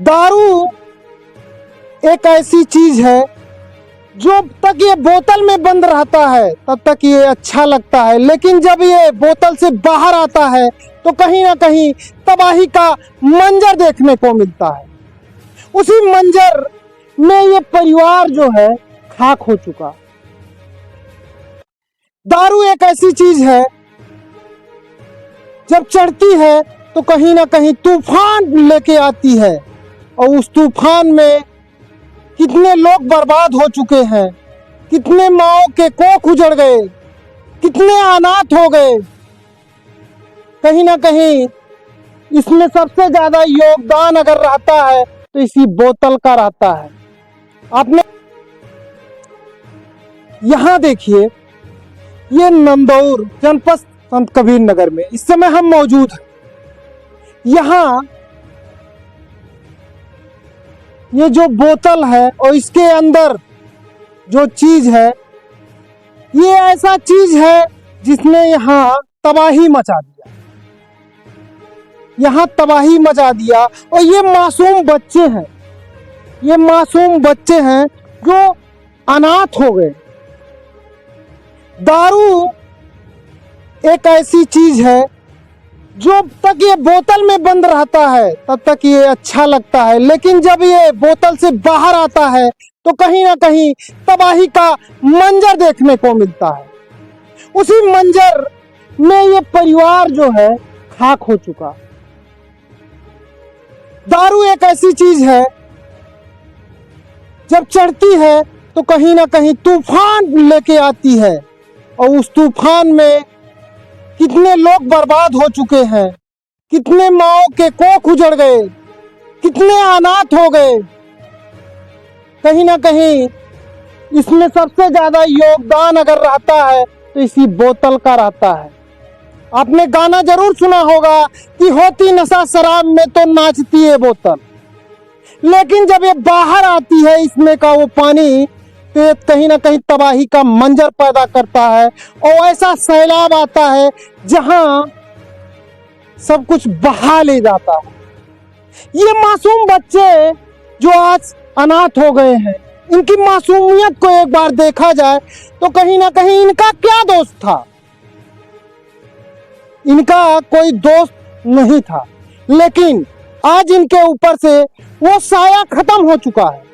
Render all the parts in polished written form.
दारू एक ऐसी चीज है जो तक ये बोतल में बंद रहता है तब तक ये अच्छा लगता है, लेकिन जब ये बोतल से बाहर आता है तो कहीं ना कहीं तबाही का मंजर देखने को मिलता है। उसी मंजर में ये परिवार जो है खाक हो चुका। दारू एक ऐसी चीज है जब चढ़ती है तो कहीं ना कहीं तूफान लेके आती है, और उस तूफान में कितने लोग बर्बाद हो चुके हैं, कितने माओ के कोख उजड़ गए, कितने अनाथ हो गए। कहीं ना कहीं इसमें सबसे ज्यादा योगदान अगर रहता है तो इसी बोतल का रहता है। आपने यहां देखिए, ये नंदौर जनपद संत कबीर नगर में इस समय हम मौजूद हैं। यहाँ ये जो बोतल है और इसके अंदर जो चीज है, ये ऐसा चीज है जिसने यहाँ तबाही मचा दिया, यहाँ तबाही मचा दिया। और ये मासूम बच्चे हैं, ये मासूम बच्चे हैं जो अनाथ हो गए। दारू एक ऐसी चीज है जो तक ये बोतल में बंद रहता है तब तक ये अच्छा लगता है, लेकिन जब ये बोतल से बाहर आता है तो कहीं ना कहीं तबाही का मंजर देखने को मिलता है। उसी मंजर में ये परिवार जो है खाक हो चुका। दारू एक ऐसी चीज है जब चढ़ती है तो कहीं ना कहीं तूफान लेके आती है, और उस तूफान में कितने लोग बर्बाद हो चुके हैं, कितने माओ के कोख उजड़ गए, कितने अनाथ हो गए। कहीं ना कहीं इसमें सबसे ज्यादा योगदान अगर रहता है तो इसी बोतल का रहता है। आपने गाना जरूर सुना होगा कि होती नशा शराब में तो नाचती है बोतल, लेकिन जब ये बाहर आती है इसमें का वो पानी तो कहीं ना कहीं तबाही का मंजर पैदा करता है, और ऐसा सैलाब आता है जहां सब कुछ बहा ले जाता है। ये मासूम बच्चे जो आज अनाथ हो गए हैं, इनकी मासूमियत को एक बार देखा जाए तो कहीं ना कहीं इनका क्या दोस्त था, इनका कोई दोस्त नहीं था, लेकिन आज इनके ऊपर से वो साया खत्म हो चुका है,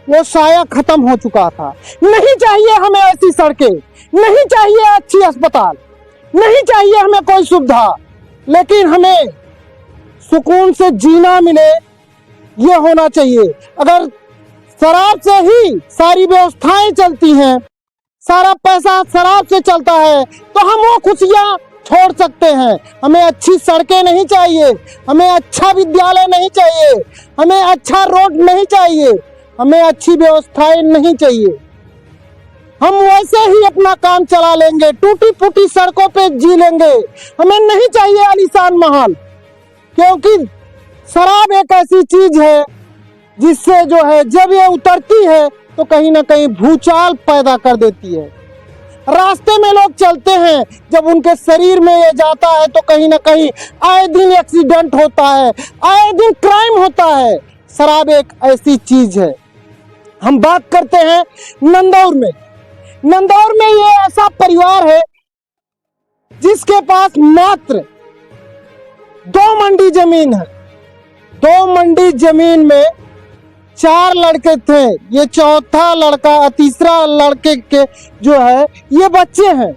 वो साया खत्म हो चुका था। नहीं चाहिए हमें ऐसी सड़कें, नहीं चाहिए अच्छी अस्पताल, नहीं चाहिए हमें कोई सुविधा, लेकिन हमें सुकून से जीना मिले, ये होना चाहिए। अगर शराब से ही सारी व्यवस्थाएं चलती हैं, सारा पैसा शराब से चलता है, तो हम वो खुशियां छोड़ सकते हैं। हमें अच्छी सड़कें नहीं चाहिए, हमें अच्छा विद्यालय नहीं चाहिए, हमें अच्छा रोड नहीं चाहिए, हमें अच्छी व्यवस्थाएं नहीं चाहिए। हम वैसे ही अपना काम चला लेंगे, टूटी फूटी सड़कों पे जी लेंगे। हमें नहीं चाहिए आलीशान महल, क्योंकि शराब एक ऐसी चीज है जिससे जो है जब ये उतरती है तो कहीं ना कहीं भूचाल पैदा कर देती है। रास्ते में लोग चलते हैं, जब उनके शरीर में ये जाता है तो कहीं ना कहीं आए दिन एक्सीडेंट होता है, आए दिन क्राइम होता है। शराब एक ऐसी चीज है। हम बात करते हैं नंदौर में। नंदौर में ये ऐसा परिवार है जिसके पास मात्र 2 मंडी जमीन है। 2 मंडी जमीन में 4 लड़के थे, ये चौथा लड़का, तीसरा लड़के के जो है ये बच्चे हैं।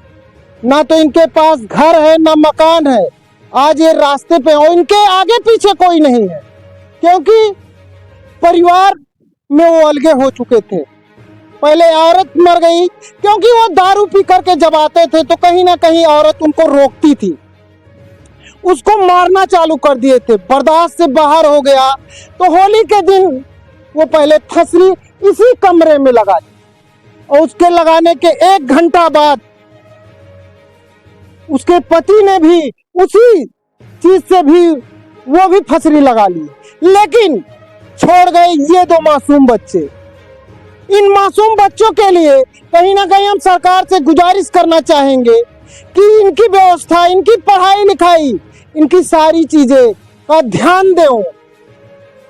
ना तो इनके पास घर है ना मकान है। आज ये रास्ते पे और इनके आगे पीछे कोई नहीं है, क्योंकि परिवार में वो अलगे हो चुके थे। पहले औरत मर गई, क्योंकि वो दारू पी करके जब आते थे तो कहीं ना कहीं औरत उनको रोकती थी, उसको मारना चालू कर दिए थे। बर्दाश्त से बाहर हो गया तो होली के दिन वो पहले फंसरी इसी कमरे में लगा दी, और उसके लगाने के 1 घंटा बाद उसके पति ने भी उसी चीज से भी वो भी फंसरी लगा ली, लेकिन छोड़ गए ये 2 मासूम बच्चे। इन मासूम बच्चों के लिए कहीं ना कहीं हम सरकार से गुजारिश करना चाहेंगे कि इनकी व्यवस्था, इनकी पढ़ाई लिखाई, इनकी सारी चीजें का ध्यान दें।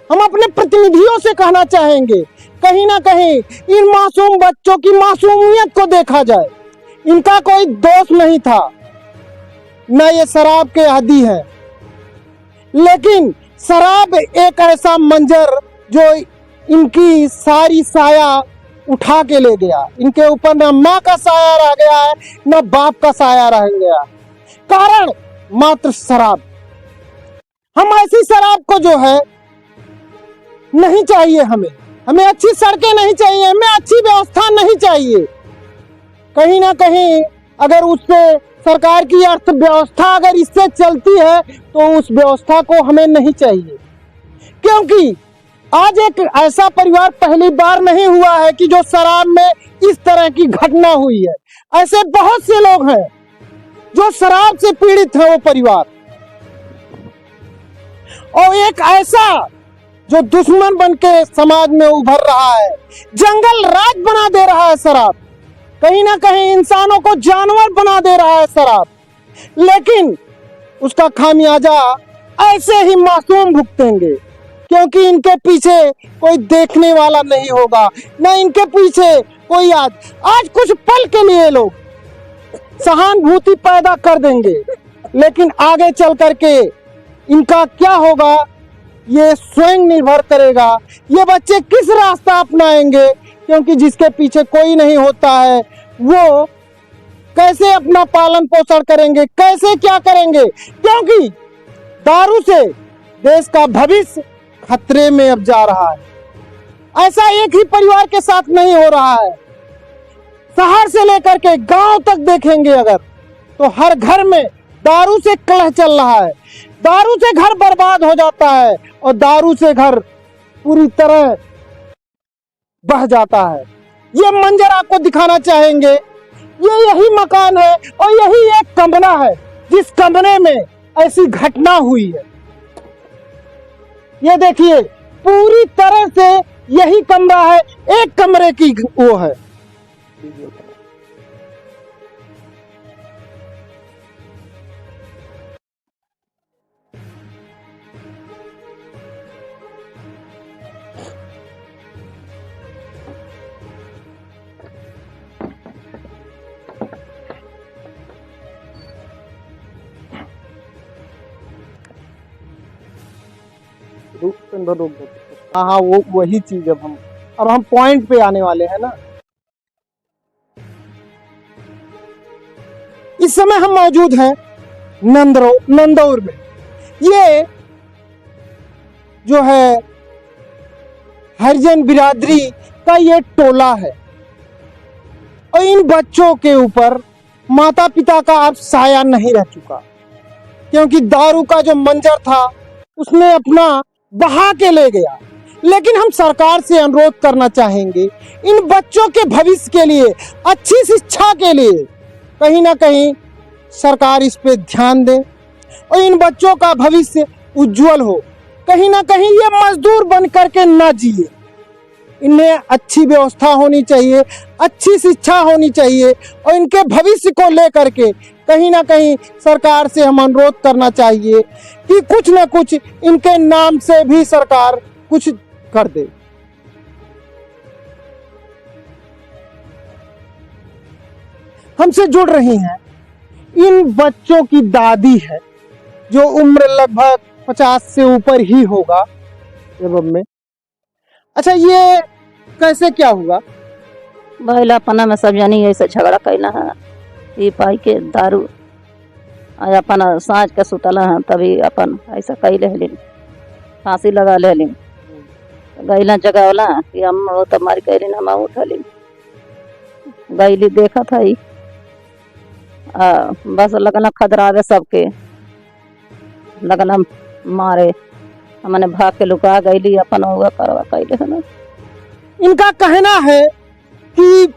हम अपने प्रतिनिधियों से कहना चाहेंगे, कहीं ना कहीं इन मासूम बच्चों की मासूमियत को देखा जाए। इनका कोई दोष नहीं था, न ये शराब के आदी हैं, लेकिन शराब एक ऐसा मंजर जो इनकी सारी साया उठा के ले गया। इनके ऊपर न माँ का साया रह गया है, न बाप का साया रह गया, कारण मात्र शराब। हम ऐसी शराब को जो है नहीं चाहिए, हमें अच्छी सड़कें नहीं चाहिए, हमें अच्छी व्यवस्था नहीं चाहिए। कहीं ना कहीं अगर उससे सरकार की अर्थव्यवस्था अगर इससे चलती है तो उस व्यवस्था को हमें नहीं चाहिए, क्योंकि आज एक ऐसा परिवार पहली बार नहीं हुआ है कि जो शराब में इस तरह की घटना हुई है। ऐसे बहुत से लोग हैं जो शराब से पीड़ित है, वो परिवार, और एक ऐसा जो दुश्मन बन के समाज में उभर रहा है, जंगल राज बना दे रहा है शराब, कहीं ना कहीं इंसानों को जानवर बना दे रहा है शराब, लेकिन उसका खामियाजा ऐसे ही मासूम भुगतेंगे, क्योंकि इनके पीछे कोई देखने वाला नहीं होगा, न इनके पीछे कोई आज कुछ पल के लिए लोग सहानुभूति पैदा कर देंगे, लेकिन आगे चल करके इनका क्या होगा ये स्वयं निर्भर करेगा। ये बच्चे किस रास्ता अपनाएंगे, क्योंकि जिसके पीछे कोई नहीं होता है वो कैसे अपना पालन पोषण करेंगे, कैसे क्या करेंगे, क्योंकि दारू से देश का भविष्य खतरे में अब जा रहा है। ऐसा एक ही परिवार के साथ नहीं हो रहा है, शहर से लेकर के गांव तक देखेंगे अगर तो हर घर में दारू से कलह चल रहा है, दारू से घर बर्बाद हो जाता है और दारू से घर पूरी तरह बह जाता है। ये मंजर आपको दिखाना चाहेंगे। ये यही मकान है और यही एक कमरा है जिस कमरे में ऐसी घटना हुई है। ये देखिए पूरी तरह से यही कमरा है, एक कमरे की वो है। हाँ, वो वही चीज अब हम पॉइंट पे आने वाले हैं ना। इस समय हम मौजूद हैं नंदौर में। ये जो है हरिजन बिरादरी का ये टोला है और इन बच्चों के ऊपर माता पिता का अब साया नहीं रह चुका, क्योंकि दारू का जो मंजर था उसने अपना बहा के ले गया। लेकिन हम सरकार से अनुरोध करना चाहेंगे, इन बच्चों के भविष्य के लिए, अच्छी शिक्षा के लिए कहीं ना कहीं सरकार इस पे ध्यान दे और इन बच्चों का भविष्य उज्जवल हो। कहीं ना कहीं ये मजदूर बन करके ना जिए, इन्हें अच्छी व्यवस्था होनी चाहिए, अच्छी शिक्षा होनी चाहिए और इनके भविष्य को लेकर के कहीं ना कहीं सरकार से हम अनुरोध करना चाहिए कि कुछ न कुछ इनके नाम से भी सरकार कुछ कर दे। हमसे जुड़ रही हैं इन बच्चों की दादी है, जो उम्र लगभग 50 से ऊपर ही होगा एवं में। अच्छा, ये कैसे क्या हुआ? भैला अपना में सब जानी ऐसे झगड़ा कैला है, पी पाई के दारू अपन साँझ के सुतल है, तभी अपन ऐसा कैले हलिन, फांसी लगा ले गैला जगह वाला कि हम वो तो मारी कैलिन, हम उठलिन गैली देखा था ही बस लगना खदरावे सबके, लगना मारे, हमने भाग के लुका गैली अपन होगा करवा कैले है ना। इनका कहना है कि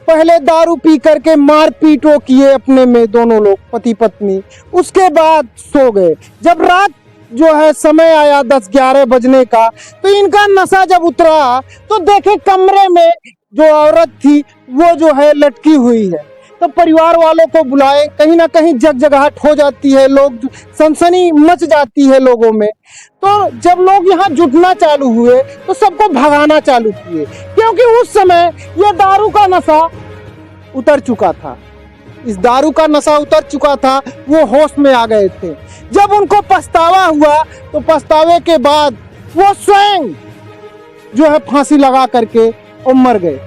पहले दारू पी करके मारपीट वो किए अपने में दोनों लोग पति पत्नी, उसके बाद सो गए। जब रात जो है समय आया 10-11 बजने का, तो इनका नशा जब उतरा तो देखे कमरे में जो औरत थी वो जो है लटकी हुई है। तो परिवार वालों को बुलाए, कहीं ना कहीं जगजगाहट हो जाती है, लोग सनसनी मच जाती है लोगों में। तो जब लोग यहाँ जुटना चालू हुए तो सबको भगाना चालू किए, क्योंकि उस समय ये दारू का नशा उतर चुका था। इस दारू का नशा उतर चुका था, वो होश में आ गए थे। जब उनको पछतावा हुआ तो पछतावे के बाद वो स्वयं जो है फांसी लगा करके और मर गए।